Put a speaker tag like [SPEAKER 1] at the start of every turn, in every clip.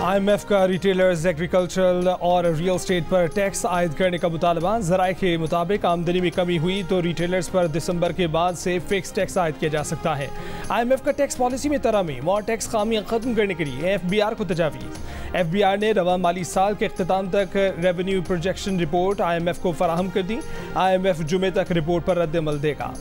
[SPEAKER 1] IMF का retailers, agricultural और real estate पर टैक्स आयद करने का मुतालबा। ज़राए के मुताबिक आमदनी में कमी हुई तो रिटेलर्स पर दिसंबर के बाद से फिक्स टैक्स आयद किया जा सकता है। IMF का टैक्स पॉलिसी में तरमीम और टैक्स खामियां खत्म करने के लिए FBR को तजावीज़। FBR ने रवा माली साल के अख्ताम तक रेवेन्यू प्रोजेक्शन रिपोर्ट IMF को फराहम कर दी। IMF जुमे तक रिपोर्ट पर रद्द-ए-अमल देगा।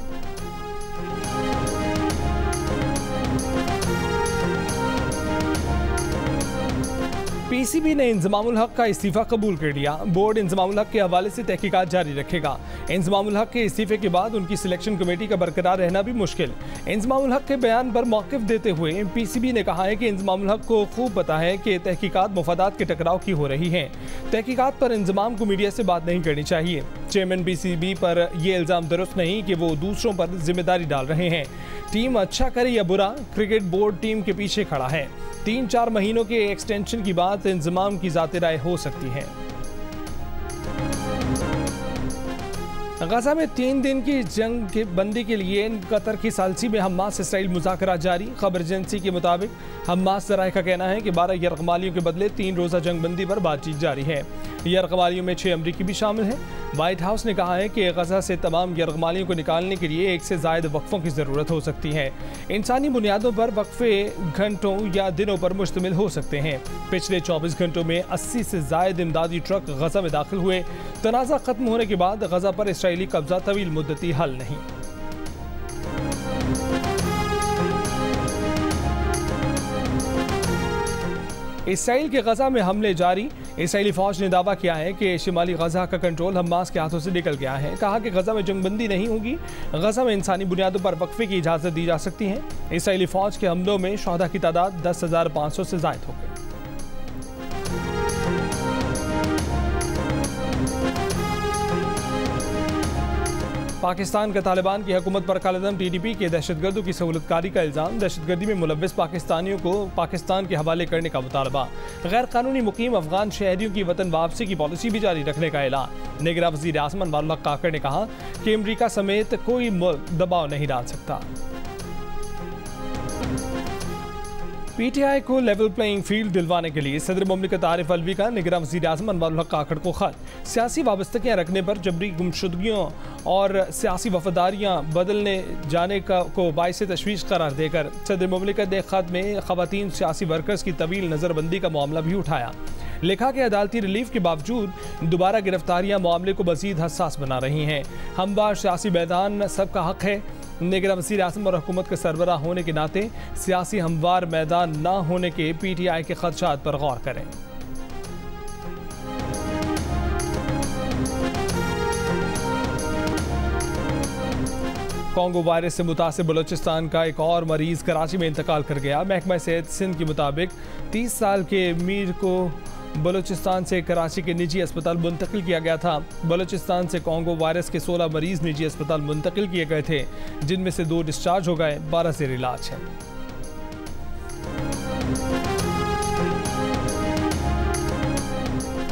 [SPEAKER 1] PCB ने इंजमामुल हक का इस्तीफा कबूल कर लिया। बोर्ड इंजमामुल हक के हवाले से तहकीकात जारी रखेगा। इंजमामुल हक के इस्तीफे के बाद उनकी सिलेक्शन कमेटी का बरकरार रहना भी मुश्किल। इंजमामुल हक के बयान पर मौक़िफ़ देते हुए PCB ने कहा है कि इंजमामुल हक को खूब पता है कि तहकीकात मुफादात के टकराव की हो रही हैं। तहकीकात पर इंजमाम को मीडिया से बात नहीं करनी चाहिए। चेयरमैन PCB पर यह इल्ज़ाम दुरुस्त नहीं कि वो दूसरों पर जिम्मेदारी डाल रहे हैं। टीम अच्छा करे या बुरा, क्रिकेट बोर्ड टीम के पीछे खड़ा है। 3-4 महीनों के एक्सटेंशन की बात इंजमाम की ज़ाती राय हो सकती है। गजा में 3 दिन की जंग की बंदी के लिए कतर की सालसी में हमास इसराइल मुज़ाकरात जारी। खबर एजेंसी के मुताबिक हमास ज़राए का कहना है कि 12 यरगमालियों के बदले 3 रोज़ा जंग बंदी पर बातचीत जारी है। यरगमालियों में 6 अमरीकी भी शामिल हैं। व्हाइट हाउस ने कहा है कि गजा से तमाम यरगमालियों को निकालने के लिए 1 से ज़ायद वक्फों की ज़रूरत हो सकती है। इंसानी बुनियादों पर वक्फे घंटों या दिनों पर मुश्तमिल हो सकते हैं। पिछले 24 घंटों में 80 से ज़ायद इमदादी ट्रक गजा में दाखिल हुए। तनाज़ा खत्म होने के बाद गजा पर इसराइली कब्जा तवील मुद्दती हल नहीं। इसराइल के गजा में हमले जारी। इसराइली फौज ने दावा किया है कि शिमाली गजा का कंट्रोल हमास के हाथों से निकल गया है। कहा कि गजा में जंगबंदी नहीं होगी। गजा में इंसानी बुनियादों पर वक्फे की इजाज़त दी जा सकती है। इसराइली फौज के हमलों में शहदा की तादाद 10,500 से ज़ायद हो गई। पाकिस्तान का तालिबान की हुकूमत पर कालेदम TDP के दहशतगर्दों की सहूलतकारी का इल्ज़ाम। दहशतगर्दी में मुलव्वस पाकिस्तानियों को पाकिस्तान के हवाले करने का मुतालबा। गैर कानूनी मुकीम अफगान शहरियों की वतन वापसी की पॉलिसी भी जारी रखने का ऐलान। निगरां वज़ीर आज़म अनवारुल हक काकड़ ने कहा कि अमरीका समेत कोई मुल्क दबाव नहीं डाल सकता। PTI को लेवल प्लेइंग फील्ड दिलवाने के लिए सदर मुमलिकत आरिफ अलवी का निगरां वज़ीर आज़म अनवारुल हक काकड़ को खत। सियासी वाबस्तगियाँ रखने पर जबरी गुमशुदगियों और सियासी वफादारियाँ बदलने जाने को बाइस तशवीश करार देकर सदर मुमलिकत ने खत में ख़वातीन सियासी वर्कर्स की तवील नज़रबंदी का मामला भी उठाया। लिखा कि अदालती रिलीफ के बावजूद दोबारा गिरफ्तारियाँ मामले को मज़ीद हसास बना रही हैं। हमवार सियासी मैदान सबका हक है। निगरां वज़ीर आज़म और हुकूमत के सरबराह होने के नाते सियासी हमवार मैदान न होने के PTI के खदशात पर गौर करें। कॉन्गो वायरस से मुतासिर बलूचिस्तान का एक और मरीज कराची में इंतकाल कर गया। महकमा सेहत सिंध के मुताबिक 30 साल के मीर को बलूचिस्तान से कराची के निजी अस्पताल मुंतकिल किया गया था। बलूचिस्तान से कॉन्गो वायरस के 16 मरीज निजी अस्पताल मुंतकिल किए गए थे, जिनमें से 2 डिस्चार्ज हो गए, 12 ज़ेर इलाज हैं।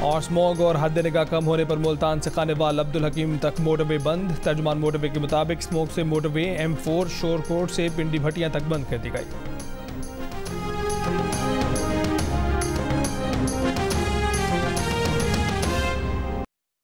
[SPEAKER 1] और स्मॉग और हद निगाह कम होने पर मुल्तान से खानेवाल अब्दुल हकीम तक मोटरवे बंद। तर्जुमान मोटरवे के मुताबिक स्मॉग से मोटरवे M4 शोरकोट से पिंडी भटियां तक बंद कर दी गई।